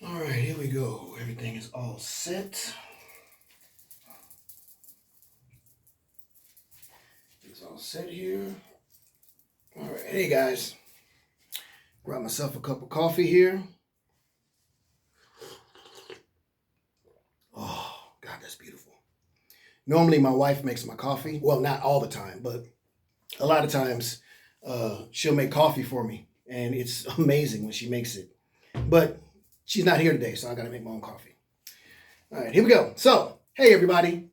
All right, here we go. Everything is all set. It's all set here. All right, hey guys. Grab myself a cup of coffee here. Oh, God, that's beautiful. Normally, my wife makes my coffee. Well, not all the time, but a lot of times she'll make coffee for me. And it's amazing when she makes it. But she's not here today, so I got to make my own coffee. All right, here we go. So, hey, everybody.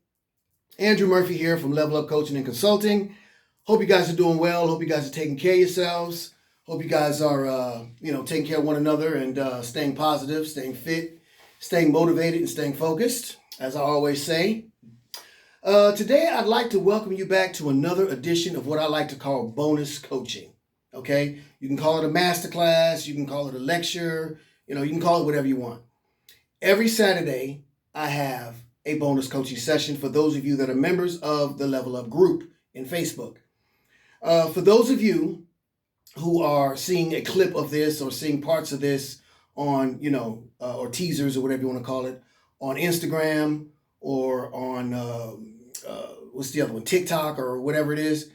Andrew Murphy here from Level Up Coaching and Consulting. Hope you guys are doing well. Hope you guys are taking care of yourselves. Hope you guys are, taking care of one another and staying positive, staying fit, staying motivated, and staying focused, as I always say. Today, I'd like to welcome you back to another edition of what I like to call bonus coaching. Okay? You can call it a masterclass. You can call it a lecture. You can call it whatever you want. Every Saturday, I have a bonus coaching session for those of you that are members of the Level Up group in Facebook. For those of you who are seeing a clip of this or seeing parts of this on, or teasers or whatever you want to call it, on Instagram or on, what's the other one, TikTok or whatever it is.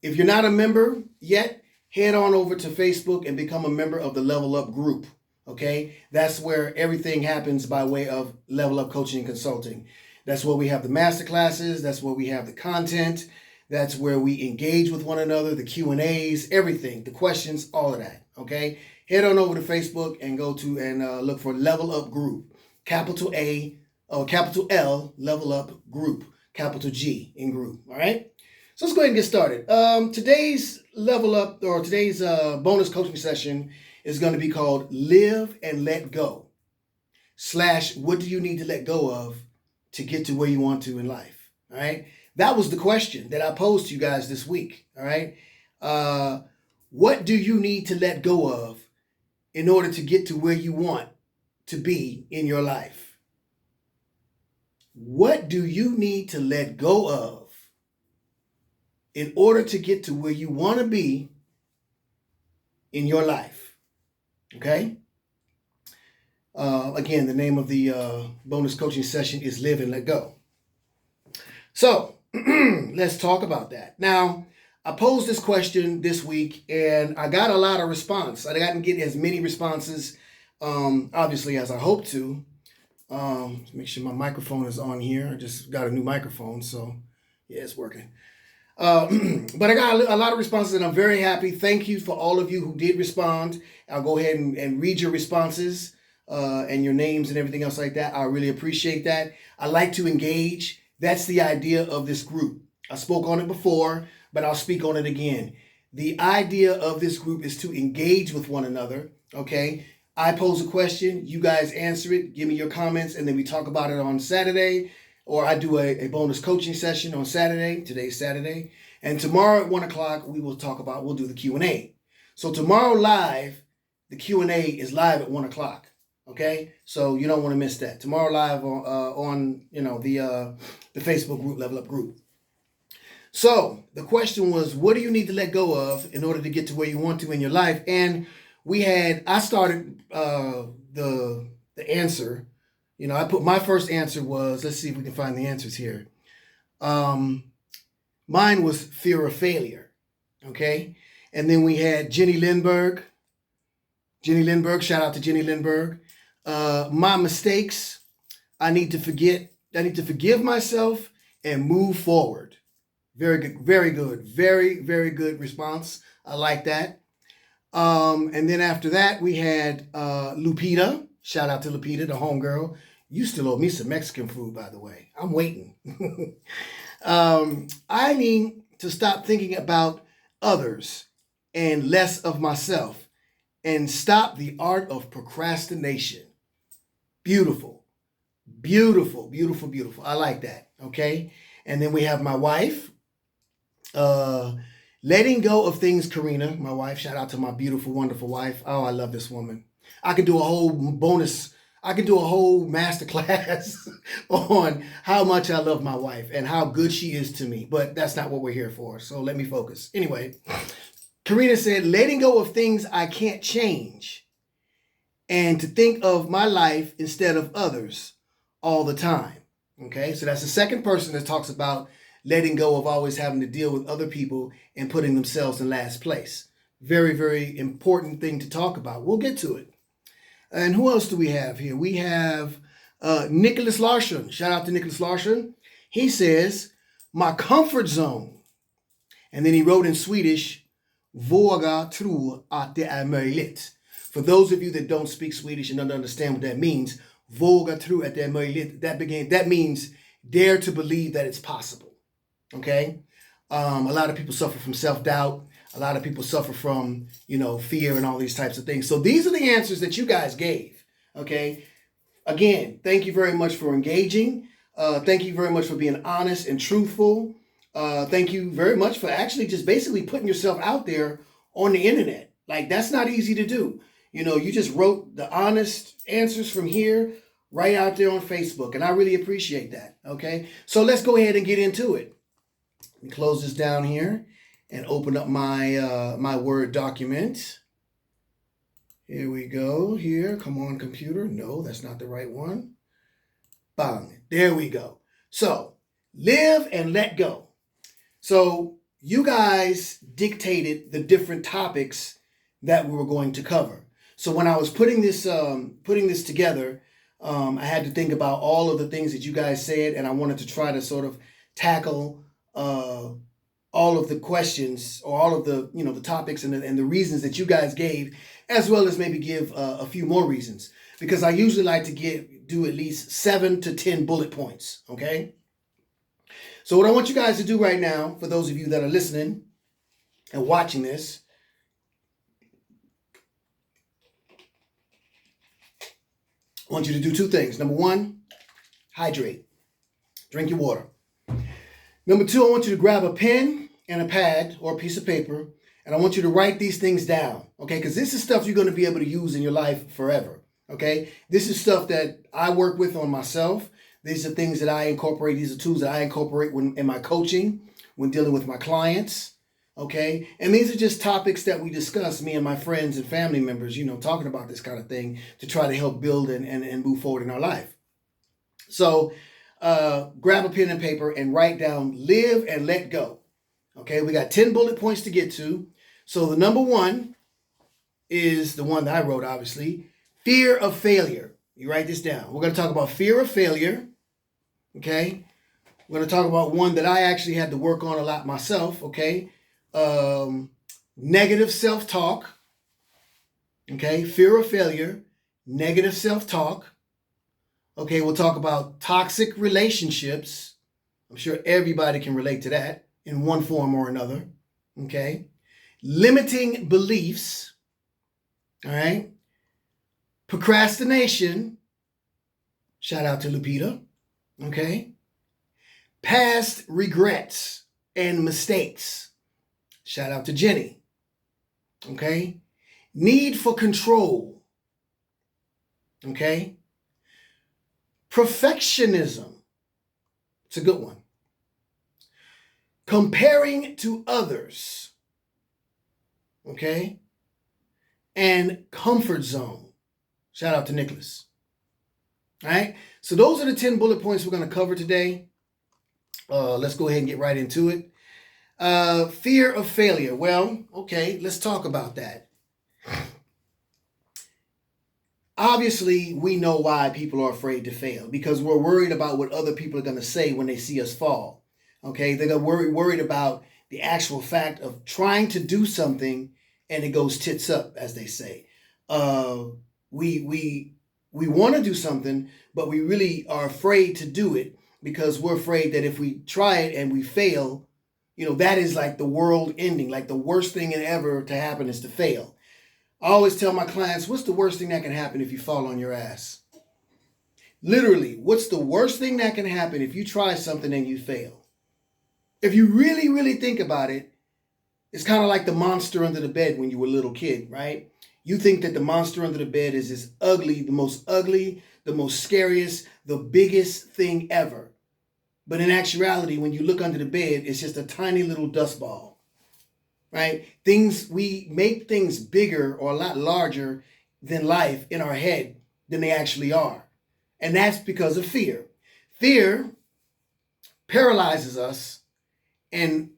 If you're not a member yet, head on over to Facebook and become a member of the Level Up group. Okay, that's where everything happens by way of Level Up Coaching and Consulting. That's where we have the master classes. That's where we have the content. That's where we engage with one another, the Q&As, everything, the questions, all of that. Okay, head on over to Facebook and go to and look for Level Up Group, capital A or capital L, Level Up Group, capital G in group. All right. So let's go ahead and get started. Today's Level Up or today's bonus coaching session is going to be called Live and Let Go / what do you need to let go of to get to where you want to in life? All right. That was the question that I posed to you guys this week. All right. What do you need to let go of in order to get to where you want to be in your life? What do you need to let go of in order to get to where you want to be in your life? Okay. Again, the name of the bonus coaching session is Live and Let Go. So let's talk about that. Now, I posed this question this week and I got a lot of response. I didn't get as many responses, obviously, as I hoped to. Make sure my microphone is on here. I just got a new microphone, so yeah, it's working. But I got a lot of responses and I'm very happy. Thank you for all of you who did respond. I'll go ahead and read your responses and your names and everything else like that. I really appreciate that. I like to engage. That's the idea of this group. I spoke on it before, but I'll speak on it again. The idea of this group is to engage with one another. Okay. I pose a question, you guys answer it, give me your comments, and then we talk about it on Saturday. Or I do a bonus coaching session on Saturday. Today's Saturday. And tomorrow at 1 o'clock, we'll do the Q&A. So tomorrow live, the Q&A is live at 1 o'clock. Okay? So you don't want to miss that. Tomorrow live on the Facebook group, Level Up group. So the question was, what do you need to let go of in order to get to where you want to in your life? And I started the answer. I put my first answer was, let's see if we can find the answers here. Mine was fear of failure. Okay. And then we had Jenny Lindbergh. Shout out to Jenny Lindbergh. My mistakes. I need to forgive myself and move forward. Very good. Very good. Very, very good response. I like that. And then after that, we had Lupita. Shout out to Lupita, the homegirl. You still owe me some Mexican food, by the way. I'm waiting. I need to stop thinking about others and less of myself and stop the art of procrastination. Beautiful. Beautiful, beautiful, beautiful. I like that. Okay. And then we have my wife. Letting go of things, Karina, my wife. Shout out to my beautiful, wonderful wife. Oh, I love this woman. I could do a whole master class on how much I love my wife and how good she is to me, but that's not what we're here for. So let me focus. Anyway, Karina said, letting go of things I can't change and to think of my life instead of others all the time. Okay, so that's the second person that talks about letting go of always having to deal with other people and putting themselves in last place. Very, very important thing to talk about. We'll get to it. And who else do we have here? We have Nicholas Larson. Shout out to Nicholas Larson. He says, my comfort zone. And then he wrote in Swedish, våga tro att det är möjligt. For those of you that don't speak Swedish and don't understand what that means, våga tro att det är möjligt, that means dare to believe that it's possible. Okay? A lot of people suffer from self-doubt. A lot of people suffer from, fear and all these types of things. So these are the answers that you guys gave. Okay? Again, thank you very much for engaging. Thank you very much for being honest and truthful. Thank you very much for actually just basically putting yourself out there on the internet. Like, that's not easy to do. You just wrote the honest answers from here right out there on Facebook, and I really appreciate that. Okay? So let's go ahead and get into it. Let me close this down here and open up my my Word document. Here we go. Here, come on, computer. No, that's not the right one. Bang. There we go. So, live and let go. So, you guys dictated the different topics that we were going to cover. So, when I was putting this together, I had to think about all of the things that you guys said, and I wanted to try to sort of tackle all of the questions or all of the the topics and the reasons that you guys gave, as well as maybe give a few more reasons, because I usually like to do at least 7 to 10 bullet points. Okay. So what I want you guys to do right now, for those of you that are listening and watching this, I want you to do 2 things. Number 1, hydrate. Drink your water. Number 2, I want you to grab a pen and a pad or a piece of paper, and I want you to write these things down, okay? Because this is stuff you're going to be able to use in your life forever, okay? This is stuff that I work with on myself. These are things that I incorporate. These are tools that I incorporate in my coaching, when dealing with my clients, okay? And these are just topics that we discuss, me and my friends and family members, talking about this kind of thing to try to help build and move forward in our life. So grab a pen and paper and write down live and let go. Okay, we got 10 bullet points to get to. So the number 1 is the one that I wrote, obviously. Fear of failure. You write this down. We're going to talk about fear of failure. Okay. We're going to talk about one that I actually had to work on a lot myself. Okay. Negative self-talk. Okay. Fear of failure. Negative self-talk. Okay. We'll talk about toxic relationships. I'm sure everybody can relate to that in one form or another. Okay. Limiting beliefs. All right. Procrastination. Shout out to Lupita. Okay. Past regrets and mistakes. Shout out to Jenny. Okay. Need for control. Okay. Perfectionism. It's a good one. Comparing to others. Okay. And comfort zone. Shout out to Nicholas. All right. So those are the 10 bullet points we're going to cover today. Let's go ahead and get right into it. Fear of failure. Well, okay, let's talk about that. Obviously, we know why people are afraid to fail, because we're worried about what other people are going to say when they see us fall. Okay, they're worried about the actual fact of trying to do something and it goes tits up, as they say. We want to do something, but we really are afraid to do it because we're afraid that if we try it and we fail, that is like the world ending. Like the worst thing ever to happen is to fail. I always tell my clients, what's the worst thing that can happen if you fall on your ass? Literally, what's the worst thing that can happen if you try something and you fail? If you really, really think about it, it's kind of like the monster under the bed when you were a little kid, right? You think that the monster under the bed is this ugly, the most scariest, the biggest thing ever. But in actuality, when you look under the bed, it's just a tiny little dust ball, right? We make things bigger or a lot larger than life in our head than they actually are. And that's because of fear. Fear paralyzes us and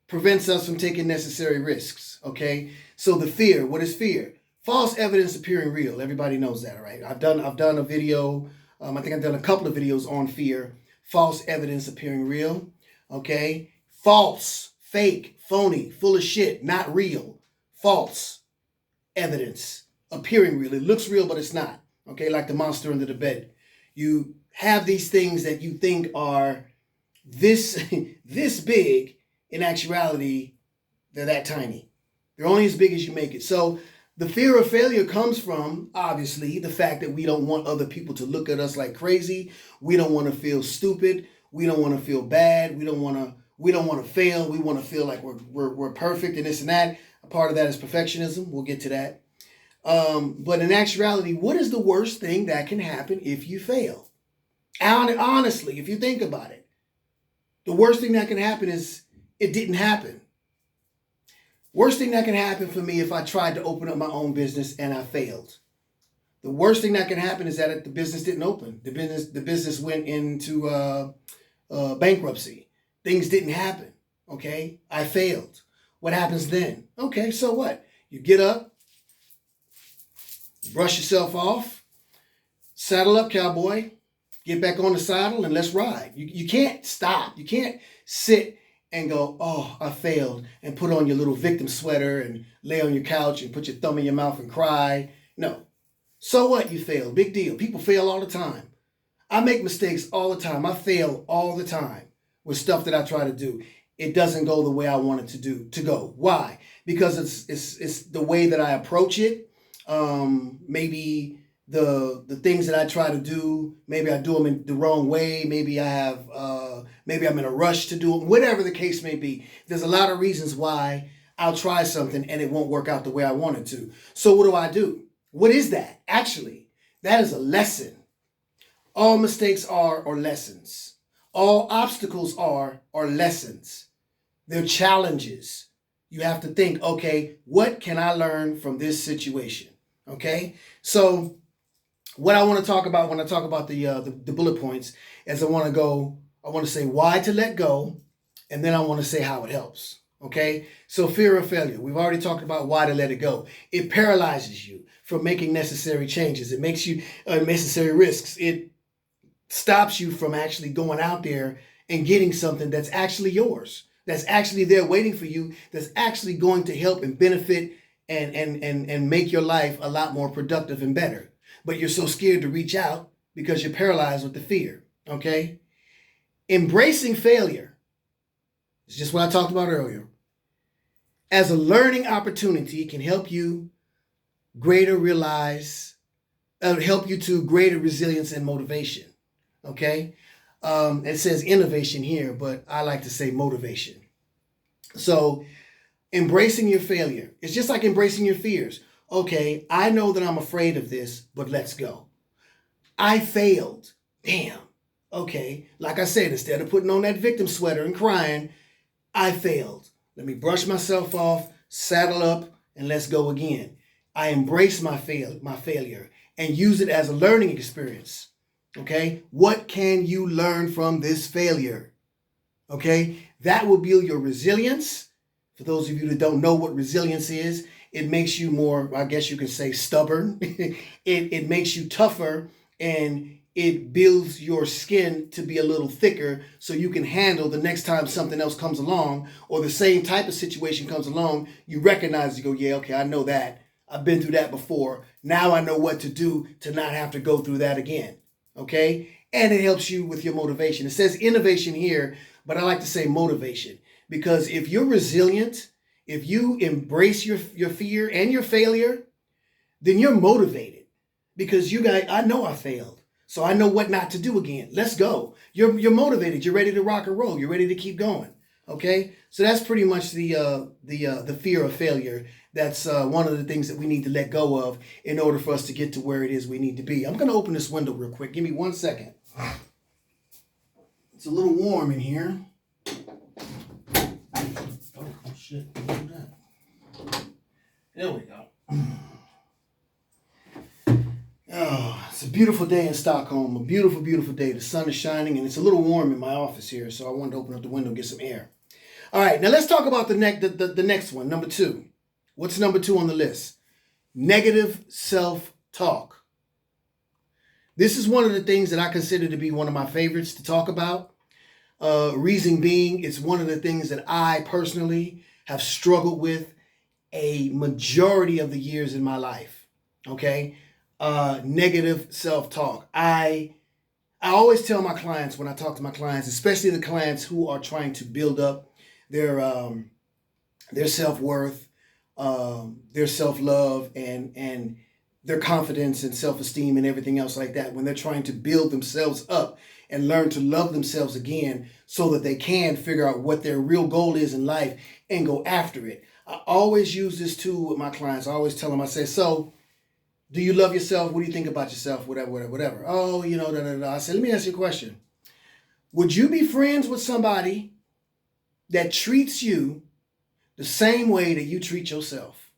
prevents us from taking necessary risks, okay? So the fear, what is fear? False evidence appearing real. Everybody knows that, right? I've done a video, I think I've done a couple of videos on fear. False evidence appearing real, okay? False, fake, phony, full of shit, not real. False evidence appearing real. It looks real, but it's not, okay? Like the monster under the bed. You have these things that you think are this big. In actuality, they're that tiny. They're only as big as you make it. So the fear of failure comes from, obviously, the fact that we don't want other people to look at us like crazy. We don't want to feel stupid. We don't want to feel bad. We don't want to fail. We want to feel like we're perfect and this and that. A part of that is perfectionism. We'll get to that. But in actuality, what is the worst thing that can happen if you fail? Honestly, if you think about it, the worst thing that can happen is it didn't happen. Worst thing that can happen for me if I tried to open up my own business and I failed. The worst thing that can happen is that the business didn't open. The business went into bankruptcy. Things didn't happen. Okay, I failed. What happens then? Okay, so what? You get up, brush yourself off, saddle up, cowboy. Get back on the saddle and let's ride. You can't stop. You can't sit and go, oh, I failed, and put on your little victim sweater and lay on your couch and put your thumb in your mouth and cry. No. So what? You failed. Big deal. People fail all the time. I make mistakes all the time. I fail all the time with stuff that I try to do. It doesn't go the way I want it to go. Why? Because it's the way that I approach it. Maybe the things that I try to do, maybe I do them in the wrong way. Maybe maybe I'm in a rush to do it. Whatever the case may be, there's a lot of reasons why I'll try something and it won't work out the way I want it to. So what do? What is that? Actually, that is a lesson. All mistakes are lessons. All obstacles are lessons. They're challenges. You have to think, okay, what can I learn from this situation? Okay, so what I want to talk about when I talk about the bullet points is I want to say why to let go, and then I want to say how it helps. Okay, so fear of failure. We've already talked about why to let it go. It paralyzes you from making necessary changes. It makes you necessary risks. It stops you from actually going out there and getting something that's actually yours, that's actually there waiting for you, that's actually going to help and benefit and make your life a lot more productive and better. But you're so scared to reach out because you're paralyzed with the fear, okay? Embracing failure is just what I talked about earlier. As a learning opportunity, can help you help you to greater resilience and motivation, okay? It says innovation here, but I like to say motivation. So embracing your failure, it's just like embracing your fears. Okay, I know that I'm afraid of this, but let's go. I failed. Damn. Okay, like I said, instead of putting on that victim sweater and crying, I failed. Let me brush myself off, saddle up, and let's go again. I embrace my failure and use it as a learning experience. Okay, what can you learn from this failure? Okay, that will build your resilience. For those of you that don't know what resilience is, it makes you more, I guess you could say, stubborn. It makes you tougher, and it builds your skin to be a little thicker so you can handle the next time something else comes along or the same type of situation comes along. You recognize, you go, yeah, okay, I know that. I've been through that before. Now I know what to do to not have to go through that again. Okay? And it helps you with your motivation. It says innovation here, but I like to say motivation, because if you're resilient, if you embrace your fear and your failure, then you're motivated because I know I failed. So I know what not to do again. Let's go. You're motivated. You're ready to rock and roll. You're ready to keep going. Okay? So that's pretty much the fear of failure. That's one of the things that we need to let go of in order for us to get to where it is we need to be. I'm going to open this window real quick. Give me 1 second. It's a little warm in here. Oh, shit. Look at that. There we go. It's a beautiful day in Stockholm, a beautiful, beautiful day. The sun is shining and it's a little warm in my office here, so I wanted to open up the window and get some air. All right, now let's talk about the next one, number 2. What's number 2 on the list? Negative self-talk. This is one of the things that I consider to be one of my favorites to talk about. Reason being, it's one of the things that I personally have struggled with a majority of the years in my life. Okay? Negative self-talk. I always tell my clients when I talk to my clients, especially the clients who are trying to build up their self-worth, their self-love, and their confidence and self-esteem and everything else like that, when they're trying to build themselves up and learn to love themselves again so that they can figure out what their real goal is in life and go after it. I always use this tool with my clients. I always tell them, I say, so do you love yourself? What do you think about yourself? Whatever. Oh, I said, let me ask you a question. Would you be friends with somebody that treats you the same way that you treat yourself?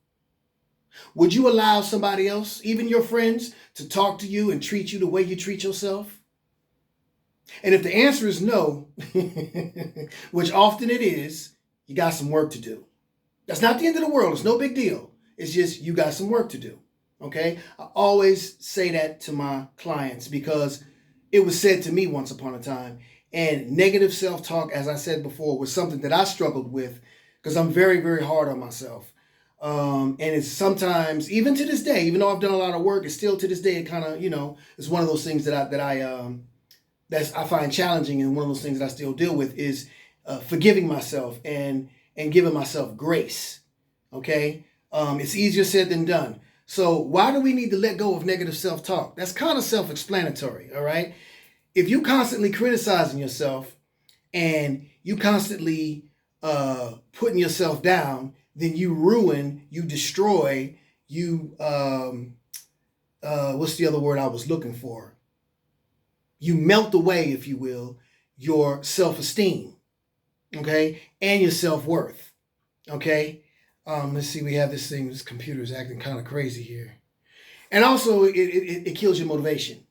Would you allow somebody else, even your friends, to talk to you and treat you the way you treat yourself? And if the answer is no, which often it is, you got some work to do. That's not the end of the world. It's no big deal. It's just you got some work to do. Okay? I always say that to my clients because it was said to me once upon a time. And negative self-talk, as I said before, was something that I struggled with because I'm very, very hard on myself. And it's sometimes, even to this day, even though I've done a lot of work, it's still to this day, it kind of, it's one of those things that I find challenging, and one of those things that I still deal with is forgiving myself and giving myself grace. Okay? It's easier said than done. So why do we need to let go of negative self-talk? That's kind of self-explanatory, all right? If you constantly criticizing yourself and you constantly putting yourself down, then you ruin, you destroy, what's the other word I was looking for? You melt away, if you will, your self-esteem, okay, and your self-worth, okay? Let's see, we have this computer is acting kind of crazy here. And also, it kills your motivation.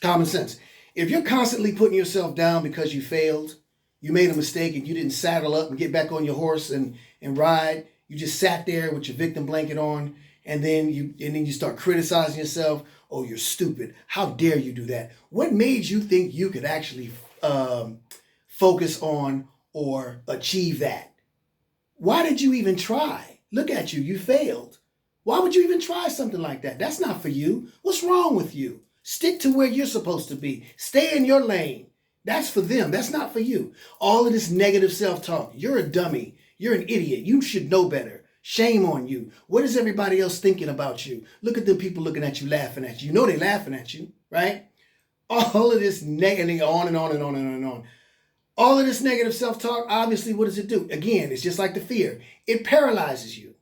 Common sense. If you're constantly putting yourself down because you failed, you made a mistake and you didn't saddle up and get back on your horse and ride, you just sat there with your victim blanket on, and then you start criticizing yourself. Oh, you're stupid. How dare you do that? What made you think you could actually focus on or achieve that? Why did you even try? Look at you. You failed. Why would you even try something like that? That's not for you. What's wrong with you? Stick to where you're supposed to be. Stay in your lane. That's for them. That's not for you. All of this negative self-talk. You're a dummy. You're an idiot. You should know better. Shame on you. What is everybody else thinking about you? Look at the people looking at you, laughing at you. You know they're laughing at you, right? All of this negative, on and on and on and on and on. All of this negative self-talk, obviously, what does it do? Again, it's just like the fear. It paralyzes you,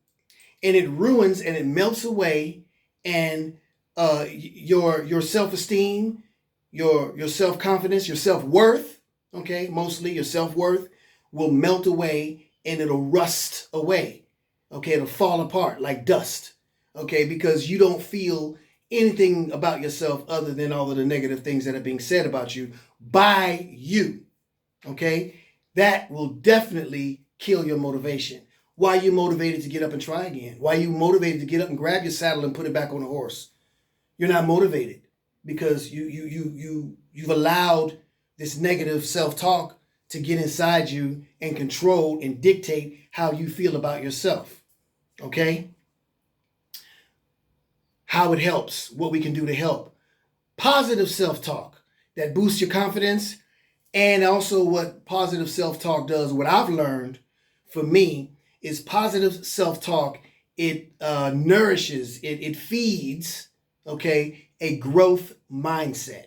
and it ruins and it melts away, and your self-esteem, your self-confidence, your self-worth, okay, mostly your self-worth will melt away, and it'll rust away, okay? It'll fall apart like dust, okay, because you don't feel anything about yourself other than all of the negative things that are being said about you by you. Okay, that will definitely kill your motivation. Why are you motivated to get up and try again? Why are you motivated to get up and grab your saddle and put it back on the horse? You're not motivated because you've allowed this negative self-talk to get inside you and control and dictate how you feel about yourself. Okay? How it helps, what we can do to help. Positive self-talk that boosts your confidence. And also what positive self-talk does, what I've learned for me, is positive self-talk, it nourishes, it feeds, okay, a growth mindset.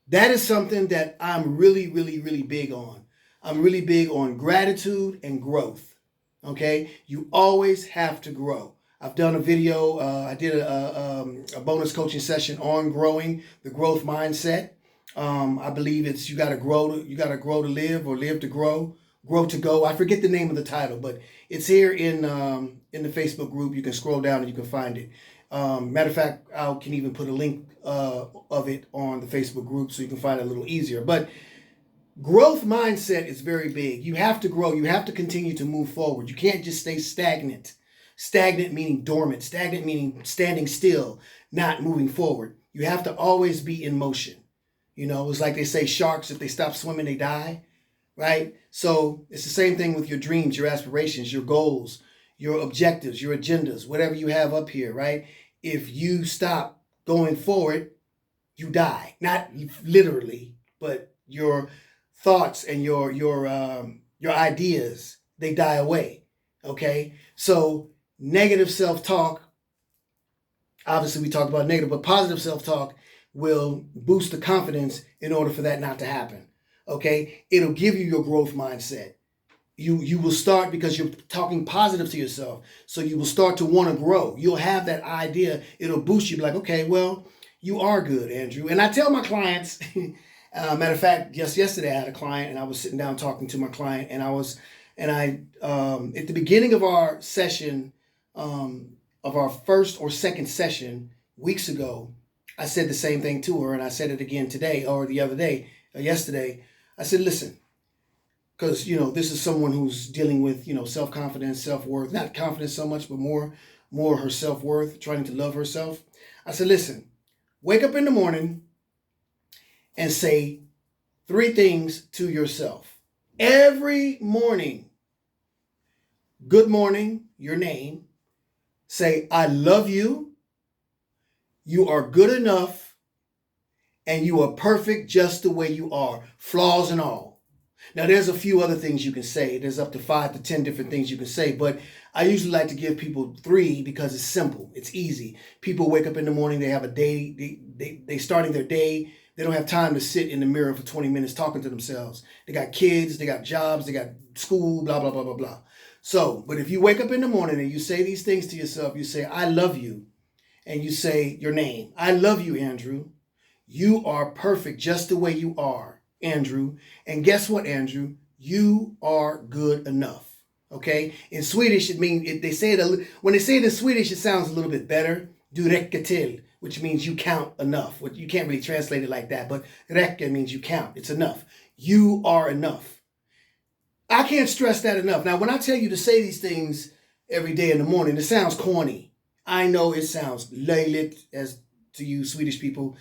That is something that I'm really, really, really big on. I'm really big on gratitude and growth, okay? You always have to grow. I've done a video, I did a bonus coaching session on growing the growth mindset. I believe it's you gotta grow to live, or live to grow to go. I forget the name of the title, but it's here in the Facebook group. You can scroll down and you can find it. Matter of fact, I can even put a link of it on the Facebook group so you can find it a little easier. But growth mindset is very big. You have to grow. You have to continue to move forward. You can't just stay stagnant. Stagnant meaning dormant. Stagnant meaning standing still, not moving forward. You have to always be in motion. You know, it's like they say sharks, if they stop swimming, they die, right? So it's the same thing with your dreams, your aspirations, your goals, your objectives, your agendas, whatever you have up here, right? If you stop going forward, you die. Not literally, but your thoughts and your ideas, they die away. Okay? So negative self-talk, obviously we talked about negative, but positive self-talk will boost the confidence in order for that not to happen. Okay? It'll give you your growth mindset. You will start, because you're talking positive to yourself, so you will start to want to grow. You'll have that idea. It'll boost you. Be like, okay, well, you are good, Andrew. And I tell my clients, matter of fact, just yesterday I had a client, and I was sitting down talking to my client, and I at the beginning of our session, of our first or second session weeks ago, I said the same thing to her, and I said it again today or the other day, or yesterday. I said, listen, because, you know, this is someone who's dealing with, you know, self-confidence, self-worth, not confidence so much, but more her self-worth, trying to love herself. I said, listen, wake up in the morning and say 3 things to yourself. Every morning. Good morning, your name. Say, I love you. You are good enough. And you are perfect just the way you are, flaws and all. Now, there's a few other things you can say. There's up to 5 to 10 different things you can say, but I usually like to give people 3 because it's simple. It's easy. People wake up in the morning, they have a day, they starting their day. They don't have time to sit in the mirror for 20 minutes talking to themselves. They got kids, they got jobs, they got school, blah, blah, blah, blah, blah. So, but if you wake up in the morning and you say these things to yourself, you say, I love you, and you say your name. I love you, Andrew. You are perfect just the way you are, Andrew. And guess what, Andrew? You are good enough. Okay? In Swedish, it means, when they say it in Swedish, it sounds a little bit better. Du räcker till, which means you count enough. You can't really translate it like that, but räcker means you count. It's enough. You are enough. I can't stress that enough. Now, when I tell you to say these things every day in the morning, it sounds corny. I know it sounds löjligt, as to you Swedish people.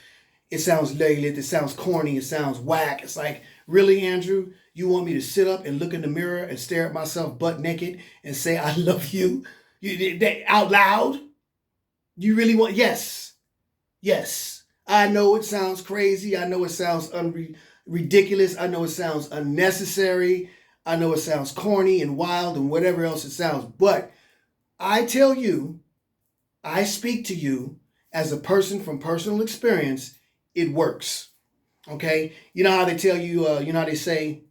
It sounds löjligt, it sounds corny, it sounds whack. It's like, really, Andrew? You want me to sit up and look in the mirror and stare at myself butt naked and say, I love you? Out loud? You really want? Yes. Yes. I know it sounds crazy. I know it sounds ridiculous. I know it sounds unnecessary. I know it sounds corny and wild and whatever else it sounds. But I tell you, I speak to you as a person from personal experience. It works. Okay? You know how they tell you, you know how they say,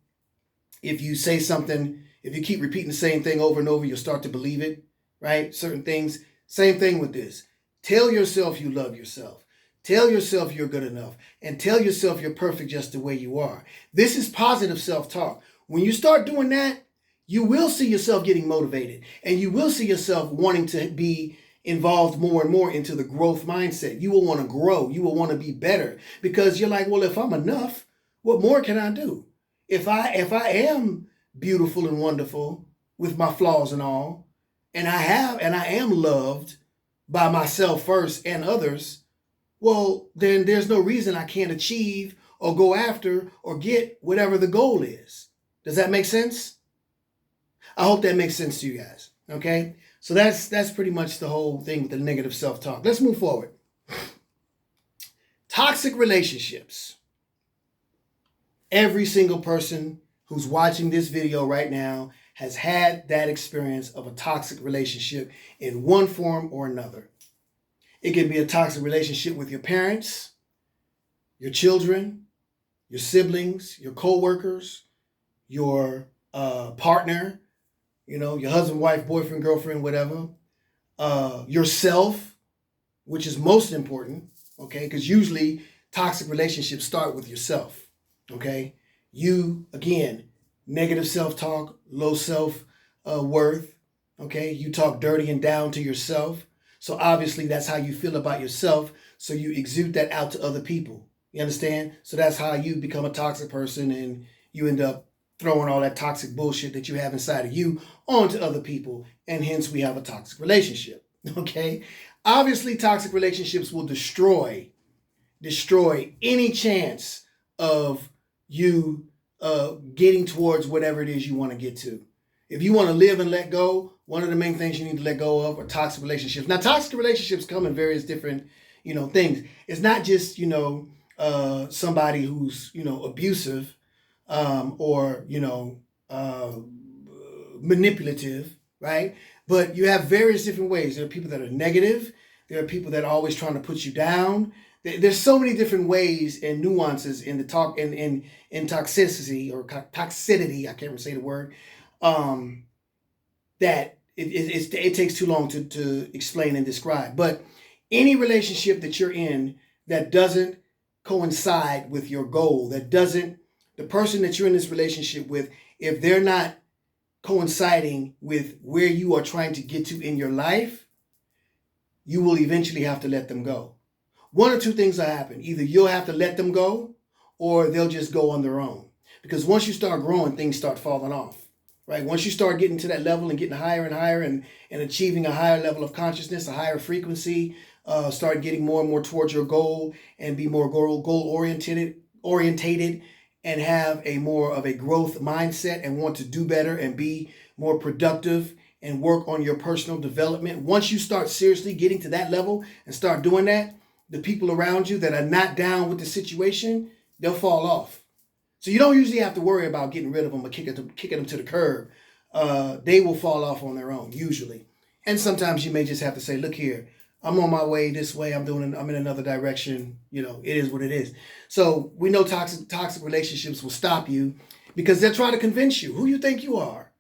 if you say something, if you keep repeating the same thing over and over, you'll start to believe it, right? Certain things. Same thing with this. Tell yourself you love yourself. Tell yourself you're good enough. And tell yourself you're perfect just the way you are. This is positive self-talk. When you start doing that, you will see yourself getting motivated. And you will see yourself wanting to be involved more and more into the growth mindset. You will want to grow. You will want to be better, because you're like, well, if I'm enough, what more can I do? If I am beautiful and wonderful with my flaws and all, and I am loved by myself first and others, well, then there's no reason I can't achieve or go after or get whatever the goal is. Does that make sense? I hope that makes sense to you guys. Okay? So that's pretty much the whole thing with the negative self-talk. Let's move forward. Toxic relationships. Every single person who's watching this video right now has had that experience of a toxic relationship in one form or another. It can be a toxic relationship with your parents, your children, your siblings, your co-workers, your partner, you know, your husband, wife, boyfriend, girlfriend, whatever. Yourself, which is most important, okay? Because usually toxic relationships start with yourself, okay? You, again, negative self-talk, low self-worth, okay? You talk dirty and down to yourself. So obviously that's how you feel about yourself. So you exude that out to other people. You understand? So that's how you become a toxic person, and you end up throwing all that toxic bullshit that you have inside of you onto other people. And hence we have a toxic relationship. Okay? Obviously, toxic relationships will destroy any chance of you getting towards whatever it is you want to get to. If you want to live and let go, one of the main things you need to let go of are toxic relationships. Now, toxic relationships come in various different, things. It's not just, somebody who's, abusive or, manipulative, right? But you have various different ways. There are people that are negative. There are people that are always trying to put you down. There's so many different ways and nuances in the talk in toxicity or toxicity. I can't even say the word. That it takes too long to explain and describe. But any relationship that you're in that doesn't coincide with your goal, the person that you're in this relationship with, if they're not coinciding with where you are trying to get to in your life, you will eventually have to let them go. One or two things will happen. Either you'll have to let them go, or they'll just go on their own. Because once you start growing, things start falling off, right? Once you start getting to that level and getting higher and higher and achieving a higher level of consciousness, a higher frequency, start getting more and more towards your goal and be more goal orientated and have a more of a growth mindset and want to do better and be more productive and work on your personal development. Once you start seriously getting to that level and start doing that, the people around you that are not down with the situation, they'll fall off. So you don't usually have to worry about getting rid of them or kicking them to the curb. They will fall off on their own, usually. And sometimes you may just have to say, look here, I'm on my way this way. I'm in another direction. It is what it is. So we know toxic relationships will stop you because they'll try to convince you who you think you are.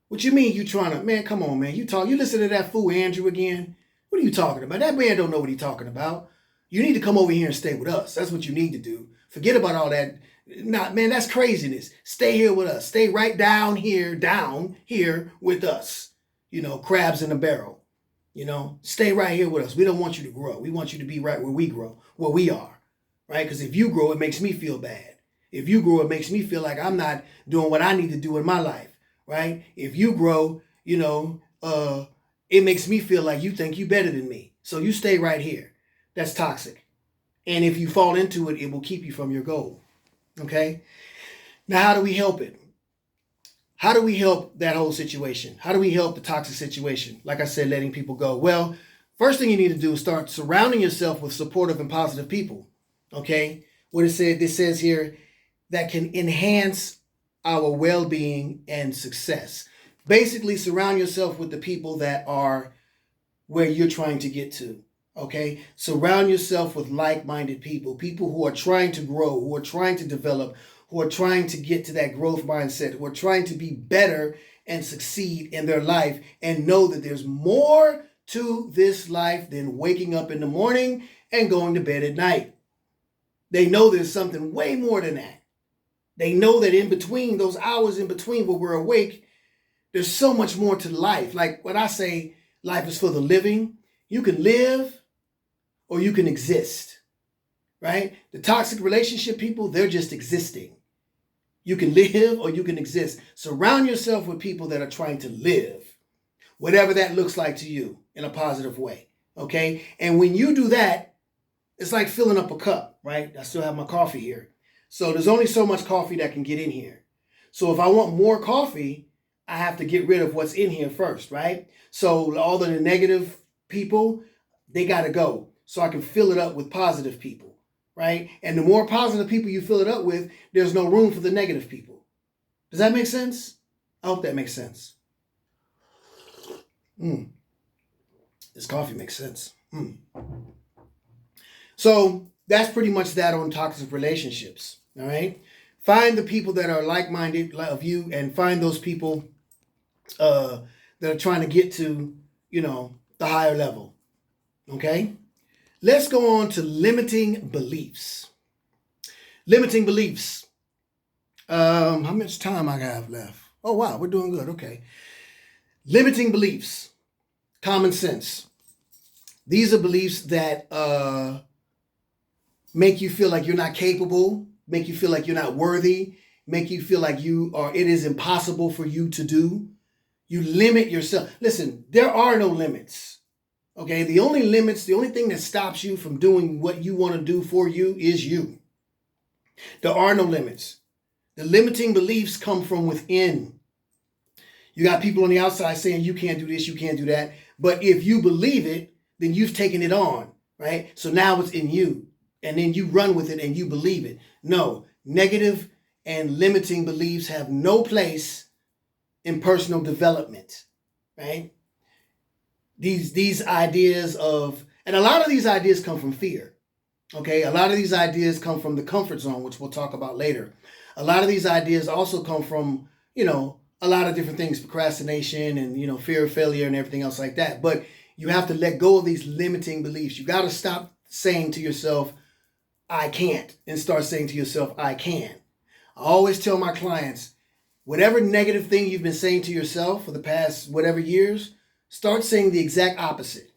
What you mean you trying to, man, come on, man. You listen to that fool Andrew again. What are you talking about? That man don't know what he's talking about. You need to come over here and stay with us. That's what you need to do. Forget about all that. Nah, man, that's craziness. Stay here with us. Stay right down here with us. Crabs in a barrel. Stay right here with us. We don't want you to grow. We want you to be right where we grow, where we are, right? Because if you grow, it makes me feel bad. If you grow, it makes me feel like I'm not doing what I need to do in my life, right? If you grow, it makes me feel like you think you better than me. So you stay right here. That's toxic. And if you fall into it, it will keep you from your goal, okay? Now, how do we help it? How do we help that whole situation? How do we help the toxic situation? Like I said, letting people go. Well, first thing you need to do is start surrounding yourself with supportive and positive people. Okay? This says here that can enhance our well-being and success. Basically, surround yourself with the people that are where you're trying to get to. Okay? Surround yourself with like-minded people who are trying to grow, who are trying to develop, who are trying to get to that growth mindset, who are trying to be better and succeed in their life and know that there's more to this life than waking up in the morning and going to bed at night. They know there's something way more than that. They know that in between, those hours in between where we're awake, there's so much more to life. Like when I say life is for the living, you can live or you can exist, right? The toxic relationship people, they're just existing. You can live or you can exist. Surround yourself with people that are trying to live, whatever that looks like to you in a positive way, okay? And when you do that, it's like filling up a cup, right? I still have my coffee here. So there's only so much coffee that can get in here. So if I want more coffee, I have to get rid of what's in here first, right? So all of the negative people, they got to go so I can fill it up with positive people. Right? And the more positive people you fill it up with, there's no room for the negative people. Does that make sense? I hope that makes sense. This coffee makes sense. So that's pretty much that on toxic relationships. All right? Find the people that are like-minded of you and find those people that are trying to get to, the higher level. Okay? Let's go on to limiting beliefs. Limiting beliefs. How much time I have left? Oh, wow, we're doing good. Okay. Limiting beliefs. Common sense. These are beliefs that make you feel like you're not capable, make you feel like you're not worthy, make you feel like it is impossible for you to do. You limit yourself. Listen, there are no limits. Okay, the only thing that stops you from doing what you want to do for you is you. There are no limits. The limiting beliefs come from within. You got people on the outside saying you can't do this, you can't do that. But if you believe it, then you've taken it on, right? So now it's in you. And then you run with it and you believe it. No, negative and limiting beliefs have no place in personal development, right? These ideas and a lot of these ideas come from fear, okay? A lot of these ideas come from the comfort zone, which we'll talk about later. A lot of these ideas also come from, a lot of different things, procrastination and, fear of failure and everything else like that. But you have to let go of these limiting beliefs. You got to stop saying to yourself, I can't, and start saying to yourself, I can. I always tell my clients, whatever negative thing you've been saying to yourself for the past whatever years, start saying the exact opposite.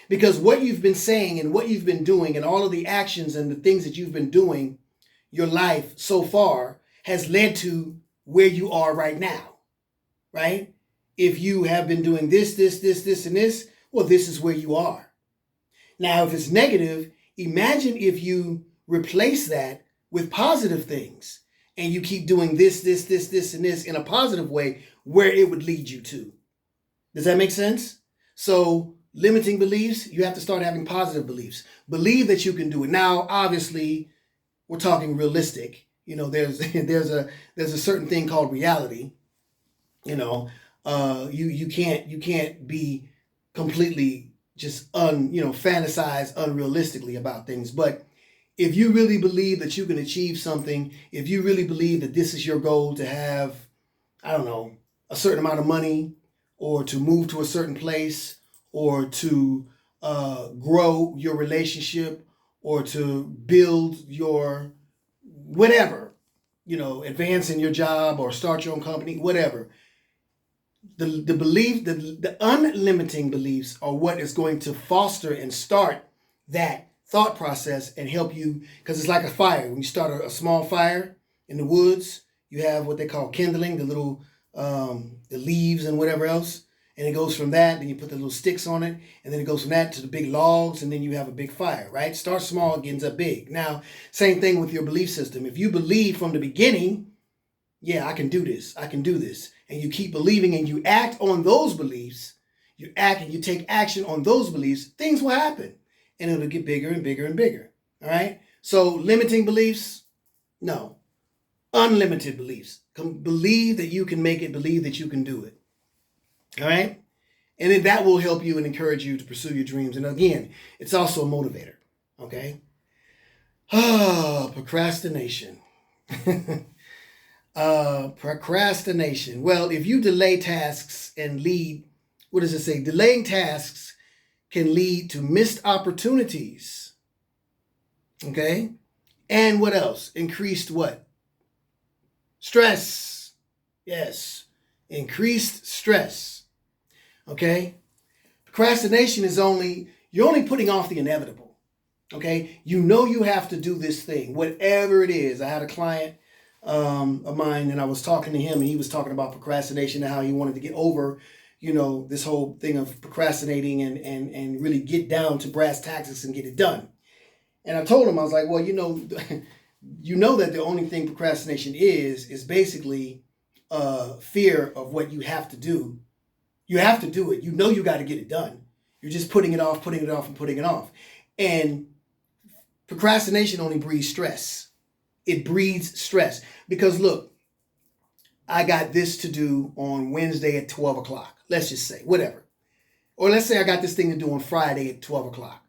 Because what you've been saying and what you've been doing and all of the actions and the things that you've been doing your life so far has led to where you are right now, right? If you have been doing this, and this, well, this is where you are. Now, if it's negative, imagine if you replace that with positive things and you keep doing this, and this in a positive way, where it would lead you to. Does that make sense? So limiting beliefs, you have to start having positive beliefs. Believe that you can do it. Now, obviously, we're talking realistic. There's a certain thing called reality. You can't be completely just fantasize unrealistically about things. But if you really believe that you can achieve something, if you really believe that this is your goal to have, I don't know, a certain amount of money, or to move to a certain place, or to grow your relationship, or to build your whatever, advance in your job or start your own company, whatever. The unlimiting beliefs are what is going to foster and start that thought process and help you, because it's like a fire. When you start a small fire in the woods, you have what they call kindling, the little the leaves and whatever else, and it goes from that, then you put the little sticks on it, and then it goes from that to the big logs, and then you have a big fire, right? Start small, it ends up big. Now, same thing with your belief system. If you believe from the beginning, yeah, I can do this, and you keep believing and you act on those beliefs, you act and you take action on those beliefs, things will happen, and it'll get bigger and bigger and bigger, all right? So limiting beliefs, no. Unlimited beliefs. Believe that you can make it, believe that you can do it. All right? And then that will help you and encourage you to pursue your dreams. And again, it's also a motivator. Okay? Procrastination. Procrastination. Well, if you delay tasks and lead, what does it say? Delaying tasks can lead to missed opportunities. Okay? And what else? Increased what? Stress. Yes. Increased stress. Okay? Procrastination is you're only putting off the inevitable. Okay? You have to do this thing, whatever it is. I had a client of mine, and I was talking to him, and he was talking about procrastination and how he wanted to get over, this whole thing of procrastinating and really get down to brass tacks and get it done. And I told him, I was like, well, that the only thing procrastination is basically fear of what you have to do. You have to do it. You got to get it done. You're just putting it off, and putting it off. And procrastination only breeds stress. It breeds stress. Because look, I got this to do on Wednesday at 12 o'clock. Let's just say, whatever. Or let's say I got this thing to do on Friday at 12 o'clock.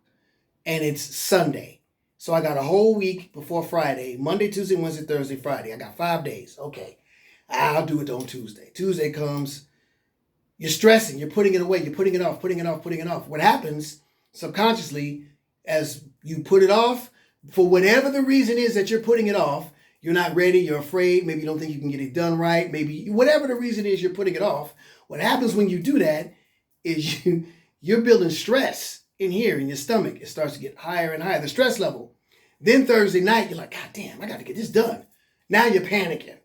And it's Sunday. So I got a whole week before Friday, Monday, Tuesday, Wednesday, Thursday, Friday. I got 5 days. Okay. I'll do it on Tuesday. Tuesday comes, you're stressing, you're putting it away, you're putting it off. What happens subconsciously as you put it off, for whatever the reason is that you're putting it off, you're not ready, you're afraid, maybe you don't think you can get it done right, maybe whatever the reason is you're putting it off, what happens when you do that is you're building stress in here in your stomach. It starts to get higher and higher, the stress level. Then Thursday night, you're like, God damn, I got to get this done. Now you're panicking.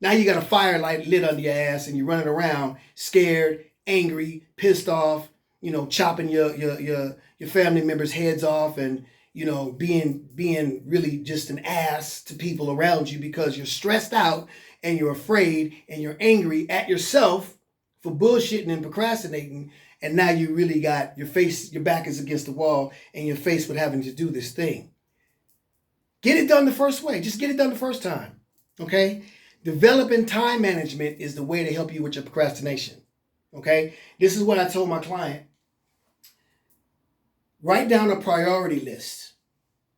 Now you got a fire light lit under your ass and you're running around scared, angry, pissed off, chopping your family members' heads off and, being really just an ass to people around you because you're stressed out and you're afraid and you're angry at yourself for bullshitting and procrastinating. And now you really got your back is against the wall and you're faced with having to do this thing. Get it done the first way. Just get it done the first time. Okay? Developing time management is the way to help you with your procrastination. Okay? This is what I told my client. Write down a priority list.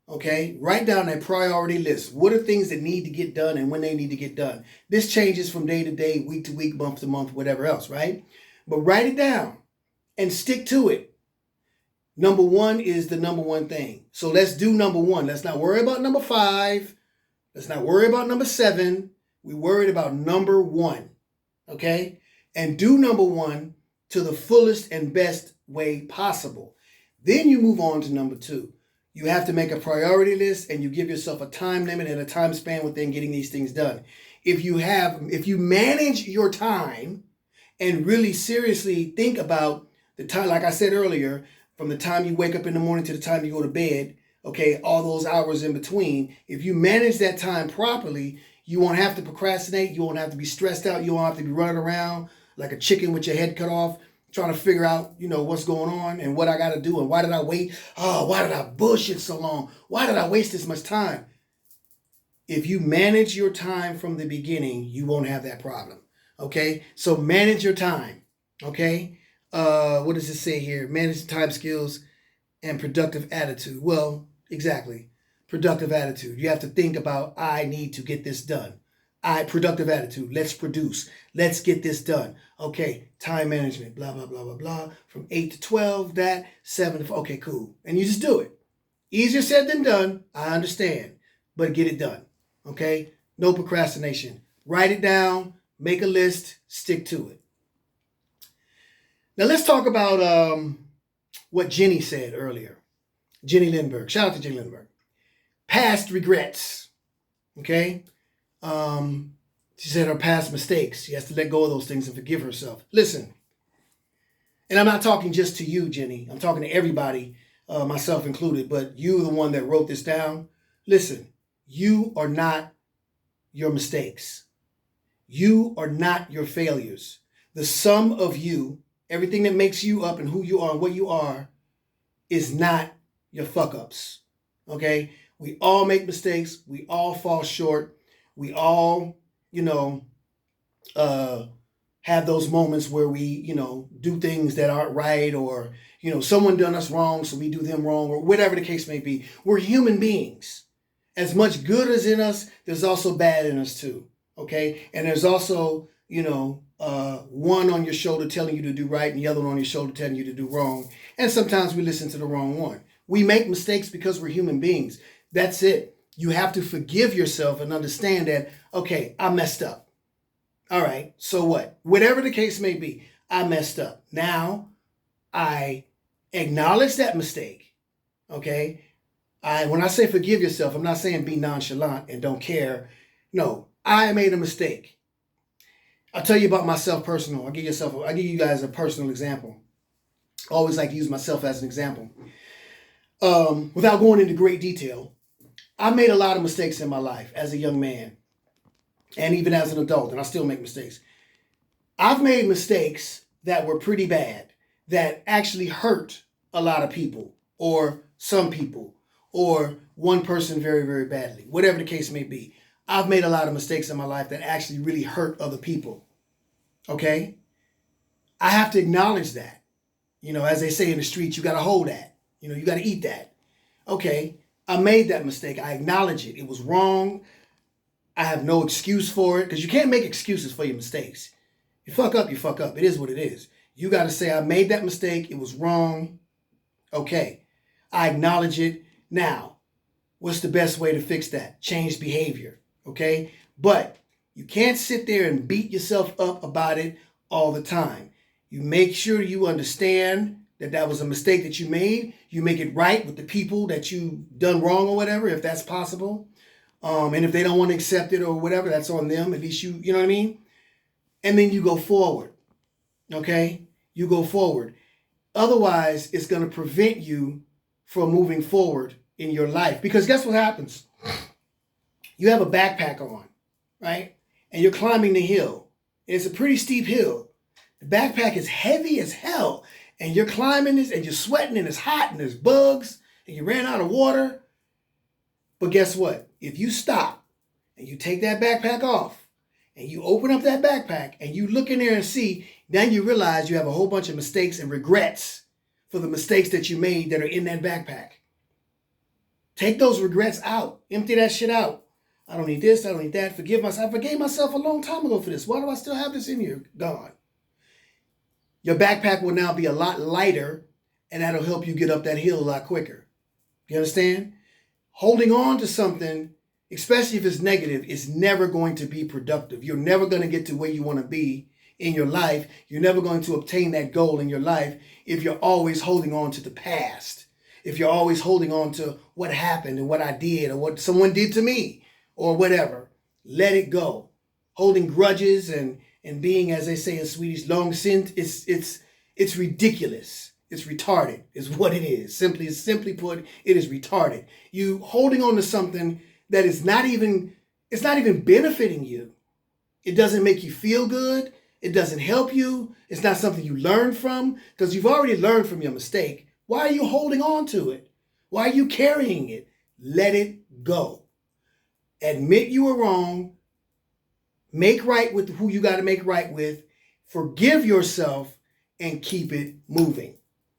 Okay? Write down a priority list. What are things that need to get done and when they need to get done? This changes from day to day, week to week, month to month, whatever else, right? But write it down and stick to it. Number one is the number one thing. So let's do number one. Let's not worry about number 5. Let's not worry about number 7. We worried about number 1. Okay? And do number 1 to the fullest and best way possible. Then you move on to number 2. You have to make a priority list and you give yourself a time limit and a time span within getting these things done. If you manage your time and really seriously think about the time, like I said earlier, from the time you wake up in the morning to the time you go to bed, okay, all those hours in between, if you manage that time properly, you won't have to procrastinate, you won't have to be stressed out, you won't have to be running around like a chicken with your head cut off, trying to figure out, what's going on and what I got to do and why did I wait? Oh, why did I bullshit so long? Why did I waste this much time? If you manage your time from the beginning, you won't have that problem, okay? So manage your time, okay? What does it say here? Manage time skills and productive attitude. Well, exactly. Productive attitude. You have to think about, I need to get this done. Productive attitude. Let's produce. Let's get this done. Okay. Time management. Blah, blah, blah, blah, blah. From 8 to 12, that 7 to 4. Okay, cool. And you just do it. Easier said than done. I understand. But get it done. Okay. No procrastination. Write it down. Make a list. Stick to it. Now let's talk about what Jenny said earlier. Jenny Lindbergh. Shout out to Jenny Lindbergh. Past regrets. Okay? She said her past mistakes. She has to let go of those things and forgive herself. Listen, and I'm not talking just to you, Jenny. I'm talking to everybody, myself included, but you, the one that wrote this down. Listen, you are not your mistakes. You are not your failures. The sum of you, everything that makes you up and who you are and what you are, is not your fuck-ups. Okay? We all make mistakes. We all fall short. We all, have those moments where we, do things that aren't right or, someone done us wrong, so we do them wrong or whatever the case may be. We're human beings. As much good as in us, there's also bad in us too. Okay? And there's also, one on your shoulder telling you to do right and the other one on your shoulder telling you to do wrong. And sometimes we listen to the wrong one. We make mistakes because we're human beings. That's it. You have to forgive yourself and understand that, okay, I messed up. All right, so what? Whatever the case may be, I messed up. Now, I acknowledge that mistake, okay? When I say forgive yourself, I'm not saying be nonchalant and don't care. No, I made a mistake. I'll tell you about myself personal. I'll give you guys a personal example. I always like to use myself as an example. Without going into great detail, I made a lot of mistakes in my life as a young man and even as an adult, and I still make mistakes. I've made mistakes that were pretty bad, that actually hurt a lot of people or some people or one person very, very badly, whatever the case may be. I've made a lot of mistakes in my life that actually really hurt other people, okay? I have to acknowledge that. As they say in the streets, you got to hold that. You got to eat that. Okay. I made that mistake. I acknowledge it. It was wrong. I have no excuse for it because you can't make excuses for your mistakes. You fuck up, you fuck up. It is what it is. You got to say, I made that mistake. It was wrong. Okay. I acknowledge it. Now, what's the best way to fix that? Change behavior. Okay. But you can't sit there and beat yourself up about it all the time. You make sure you understand that was a mistake that you made. You make it right with the people that you done wrong or whatever, if that's possible. And if they don't want to accept it or whatever, that's on them. At least you know what I mean? And then you go forward, okay? You go forward. Otherwise, it's going to prevent you from moving forward in your life. Because guess what happens? You have a backpack on, right? And you're climbing the hill. It's a pretty steep hill. The backpack is heavy as hell. And you're climbing this and you're sweating and it's hot and there's bugs and you ran out of water. But guess what? If you stop and you take that backpack off and you open up that backpack and you look in there and see, then you realize you have a whole bunch of mistakes and regrets for the mistakes that you made that are in that backpack. Take those regrets out. Empty that shit out. I don't need this. I don't need that. Forgive myself. I forgave myself a long time ago for this. Why do I still have this in here? Gone. Your backpack will now be a lot lighter, and that'll help you get up that hill a lot quicker. You understand? Holding on to something, especially if it's negative, is never going to be productive. You're never going to get to where you want to be in your life. You're never going to obtain that goal in your life if you're always holding on to the past. If you're always holding on to what happened and what I did or what someone did to me or whatever. Let it go. Holding grudges and being, as they say in Swedish, långsint, it's ridiculous. It's retarded is what it is. Simply put, it is retarded. You holding on to something that is it's not even benefiting you. It doesn't make you feel good. It doesn't help you. It's not something you learn from because you've already learned from your mistake. Why are you holding on to it? Why are you carrying it? Let it go. Admit you were wrong. Make right with who you got to make right with. Forgive yourself and keep it moving.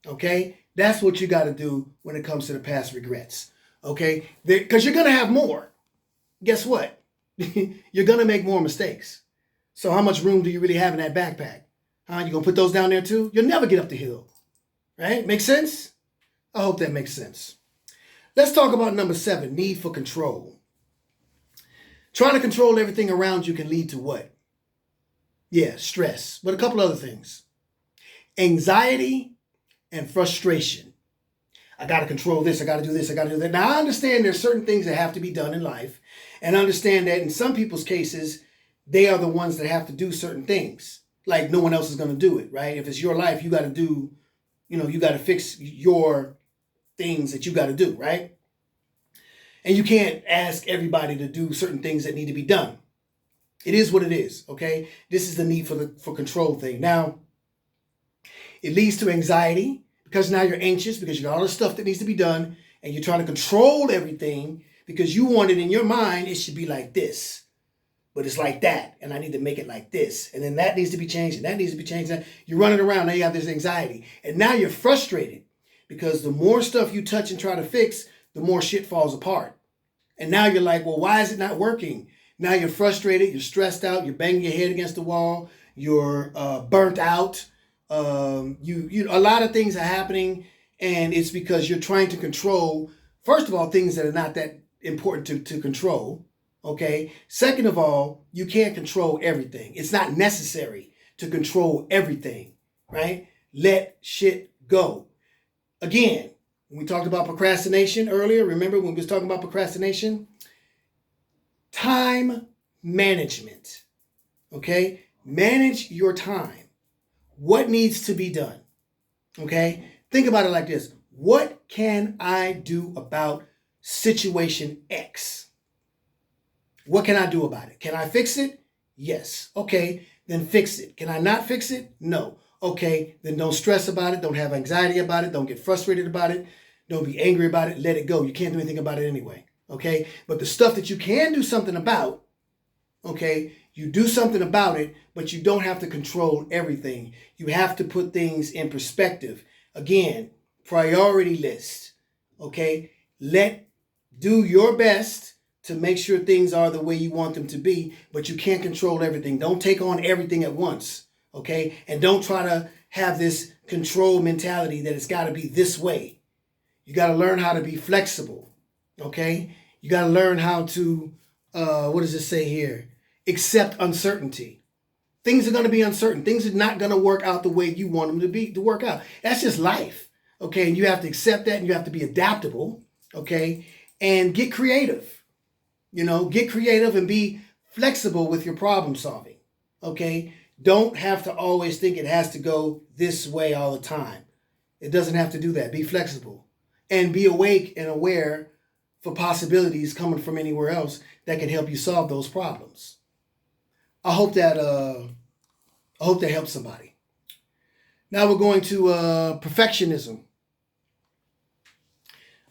Okay? That's what you got to do when it comes to the past regrets. Okay? Because you're going to have more. Guess what? You're going to make more mistakes. So how much room do you really have in that backpack? You going to put those down there too? You'll never get up the hill. Right? Make sense? I hope that makes sense. Let's talk about number 7, need for control. Trying to control everything around you can lead to what? Yeah, stress, but a couple other things. Anxiety and frustration. I got to control this. I got to do this. I got to do that. Now, I understand there's certain things that have to be done in life, and understand that in some people's cases, they are the ones that have to do certain things. Like no one else is going to do it, right? If it's your life, you got to do, you got to fix your things that you got to do, right? And you can't ask everybody to do certain things that need to be done. It is what it is, okay? This is the need for control thing. Now, it leads to anxiety because now you're anxious because you got all the stuff that needs to be done and you're trying to control everything because you want it in your mind, it should be like this. But it's like that, and I need to make it like this. And then that needs to be changed, and that needs to be changed. You're running around, now you have this anxiety. And now you're frustrated because the more stuff you touch and try to fix, the more shit falls apart. And now you're like, well, why is it not working? Now you're frustrated, you're stressed out, you're banging your head against the wall, you're burnt out. A lot of things are happening, and it's because you're trying to control, first of all, things that are not that important to control. Okay. Second of all, you can't control everything. It's not necessary to control everything, right? Let shit go. Again, when we talked about procrastination earlier, remember when we was talking about procrastination? Time management. Okay. Manage your time. What needs to be done? Okay. Think about it like this. What can I do about situation X? What can I do about it? Can I fix it? Yes. Okay, then fix it. Can I not fix it? No. Okay, then don't stress about it. Don't have anxiety about it. Don't get frustrated about it. Don't be angry about it. Let it go. You can't do anything about it anyway. Okay, but the stuff that you can do something about, okay, you do something about it, but you don't have to control everything. You have to put things in perspective. Again, priority list. Okay, do your best to make sure things are the way you want them to be, but you can't control everything. Don't take on everything at once, okay? And don't try to have this control mentality that it's got to be this way. You got to learn how to be flexible, okay? You got to learn how to, what does it say here? Accept uncertainty, Things are going to be uncertain. Things are not going to work out the way you want them to work out. That's just life. Okay. And you have to accept that, and you have to be adaptable. Okay. And get creative. Get creative and be flexible with your problem solving. Okay. Don't have to always think it has to go this way all the time. It doesn't have to do that. Be flexible and be awake and aware for possibilities coming from anywhere else that can help you solve those problems. I hope that helps somebody. Now we're going to perfectionism.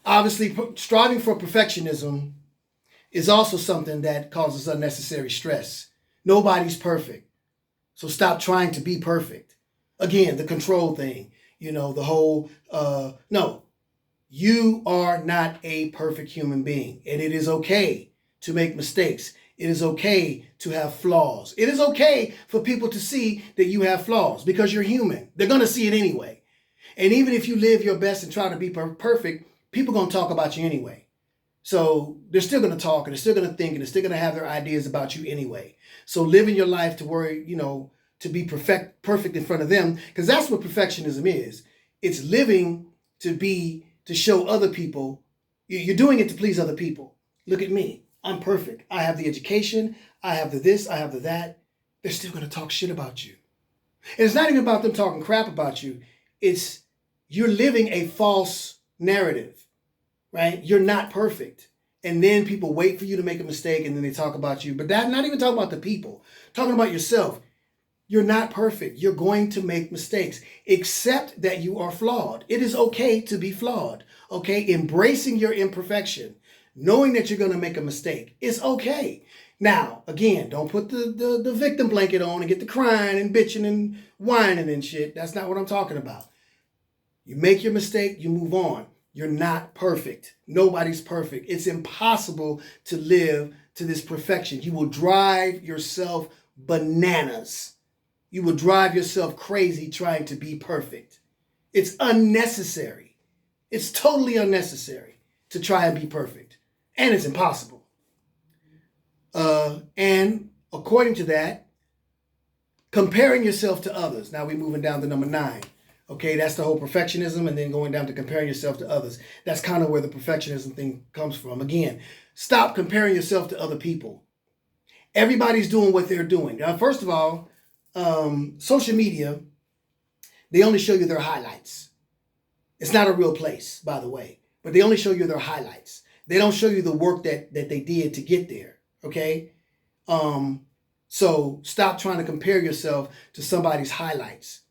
Obviously, striving for perfectionism is also something that causes unnecessary stress. Nobody's perfect, so stop trying to be perfect. Again, the control thing. The whole no. You are not a perfect human being, and it is okay to make mistakes. It is okay to have flaws. It is okay for people to see that you have flaws because you're human. They're going to see it anyway. And even if you live your best and try to be perfect, people are going to talk about you anyway. So they're still going to talk, and they're still going to think, and they're still going to have their ideas about you anyway. So living your life to worry, to be perfect in front of them, because that's what perfectionism is. It's living to show other people. You're doing it to please other people. Look at me. I'm perfect. I have the education. I have the this. I have the that. They're still going to talk shit about you. And it's not even about them talking crap about you. It's you're living a false narrative, right? You're not perfect. And then people wait for you to make a mistake, and then they talk about you. But that's not even talking about the people. Talking about yourself. You're not perfect. You're going to make mistakes. Accept that you are flawed. It is okay to be flawed. Okay? Embracing your imperfection. Knowing that you're going to make a mistake. It's okay. Now, again, don't put the victim blanket on and get the crying and bitching and whining and shit. That's not what I'm talking about. You make your mistake, you move on. You're not perfect. Nobody's perfect. It's impossible to live to this perfection. You will drive yourself bananas. You will drive yourself crazy trying to be perfect. It's unnecessary. It's totally unnecessary to try and be perfect. And it's impossible. And according to that, comparing yourself to others. Now we're moving down to number 9. Okay, that's the whole perfectionism, and then going down to comparing yourself to others. That's kind of where the perfectionism thing comes from. Again, stop comparing yourself to other people. Everybody's doing what they're doing. Now, first of all, social media, they only show you their highlights. It's not a real place, by the way, but they only show you their highlights. They don't show you the work that they did to get there. Okay. So stop trying to compare yourself to somebody's highlights.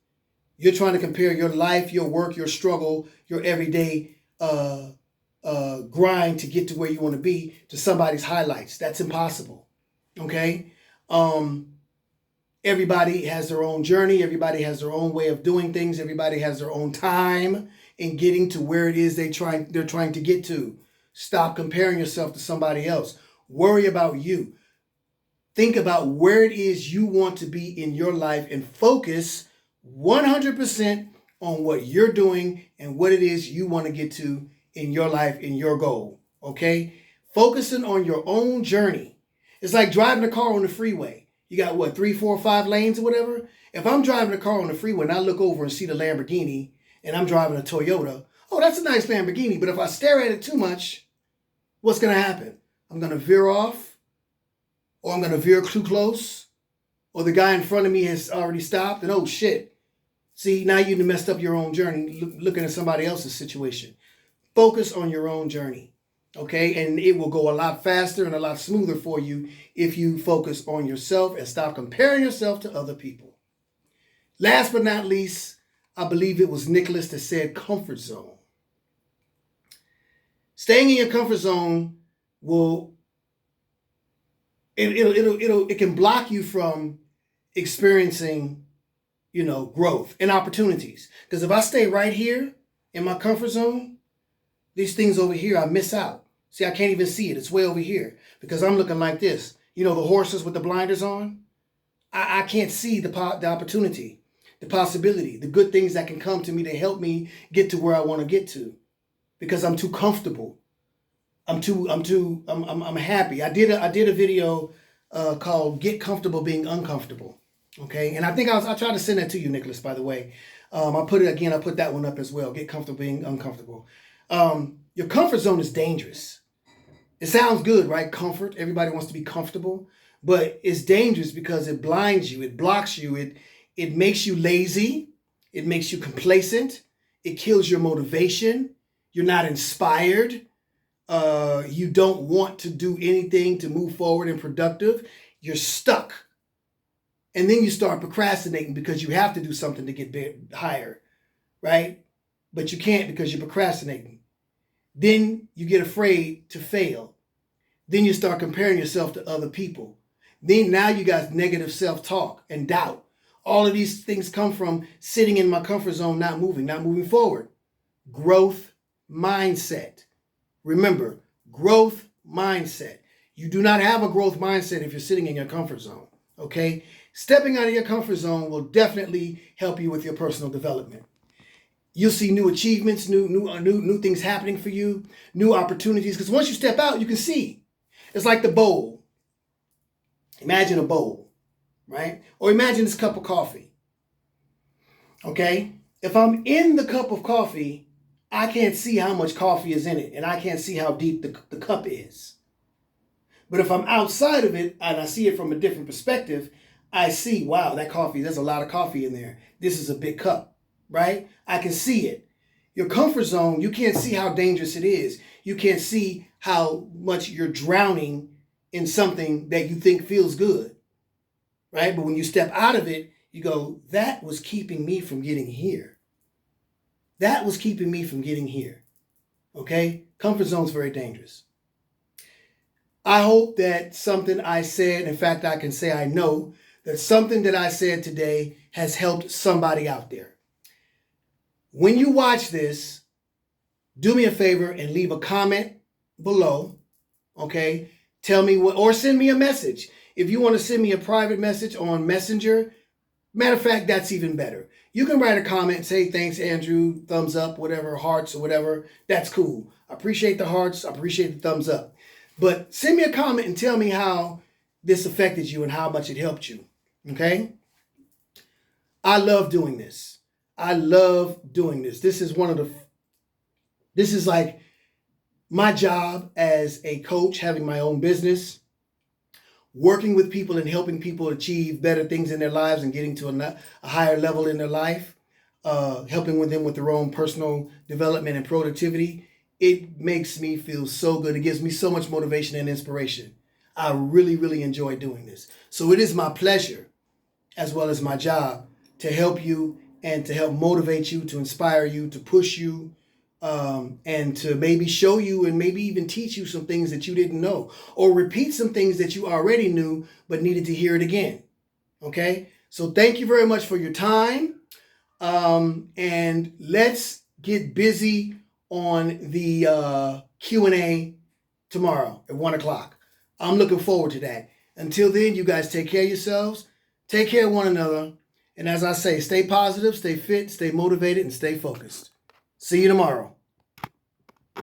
You're trying to compare your life, your work, your struggle, your everyday grind to get to where you want to be to somebody's highlights. That's impossible. Okay. Everybody has their own journey. Everybody has their own way of doing things. Everybody has their own time in getting to where it is they're trying to get to. Stop comparing yourself to somebody else. Worry about you. Think about where it is you want to be in your life and focus 100% on what you're doing and what it is you want to get to in your life, in your goal. Okay? Focusing on your own journey. It's like driving a car on the freeway. You got what, 3, 4, 5 lanes or whatever? If I'm driving a car on the freeway and I look over and see the Lamborghini and I'm driving a Toyota, oh, that's a nice Lamborghini. But if I stare at it too much, what's going to happen? I'm going to veer off, or I'm going to veer too close, or the guy in front of me has already stopped, and oh shit. See, now you've messed up your own journey looking at somebody else's situation. Focus on your own journey, okay? And it will go a lot faster and a lot smoother for you if you focus on yourself and stop comparing yourself to other people. Last but not least, I believe it was Nicholas that said comfort zone. Staying in your comfort zone it can block you from experiencing, growth and opportunities. Because if I stay right here in my comfort zone, these things over here, I miss out. See, I can't even see it. It's way over here because I'm looking like this. The horses with the blinders on. I can't see the opportunity, the possibility, the good things that can come to me to help me get to where I want to get to, because I'm too comfortable. I'm happy. I did a video called "Get Comfortable Being Uncomfortable." Okay, and I think I tried to send that to you, Nicholas, by the way. I put that one up as well. Get comfortable being uncomfortable. Your comfort zone is dangerous. It sounds good, right? Comfort. Everybody wants to be comfortable, but it's dangerous because it blinds you, it blocks you, it makes you lazy, it makes you complacent, it kills your motivation. You're not inspired. You don't want to do anything to move forward and productive. You're stuck. And then you start procrastinating because you have to do something to get higher, right? But you can't because you're procrastinating. Then you get afraid to fail. Then you start comparing yourself to other people. Then now you got negative self-talk and doubt. All of these things come from sitting in my comfort zone, not moving forward. Growth mindset. Remember, growth mindset. You do not have a growth mindset if you're sitting in your comfort zone, okay? Stepping out of your comfort zone will definitely help you with your personal development. You'll see new achievements, new things happening for you, new opportunities. Because once you step out, you can see. It's like the bowl. Imagine a bowl, right? Or imagine this cup of coffee. Okay? If I'm in the cup of coffee, I can't see how much coffee is in it, and I can't see how deep the cup is. But if I'm outside of it and I see it from a different perspective, I see, wow, there's a lot of coffee in there. This is a big cup, right? I can see it. Your comfort zone, you can't see how dangerous it is. You can't see how much you're drowning in something that you think feels good, right? But when you step out of it, you go, that was keeping me from getting here. That was keeping me from getting here, okay? Comfort zone is very dangerous. I hope that something I said, in fact, I can say I know that something that I said today has helped somebody out there. When you watch this, do me a favor and leave a comment below, okay? Tell me or send me a message. If you want to send me a private message on Messenger, matter of fact, that's even better. You can write a comment and say, thanks, Andrew, thumbs up, whatever, hearts or whatever. That's cool. I appreciate the hearts. I appreciate the thumbs up. But send me a comment and tell me how this affected you and how much it helped you. Okay? I love doing this. I love doing this. This is like my job as a coach, having my own business, working with people and helping people achieve better things in their lives and getting to a higher level in their life, helping with them with their own personal development and productivity. It makes me feel so good. It gives me so much motivation and inspiration. I really, really enjoy doing this. So it is my pleasure, as well as my job, to help you and to help motivate you, to inspire you, to push you, and to maybe show you and maybe even teach you some things that you didn't know, or repeat some things that you already knew but needed to hear it again. Okay? So thank you very much for your time. And let's get busy on the Q&A tomorrow at 1 o'clock. I'm looking forward to that. Until then, you guys take care of yourselves. Take care of one another. And as I say, stay positive, stay fit, stay motivated, and stay focused. See you tomorrow.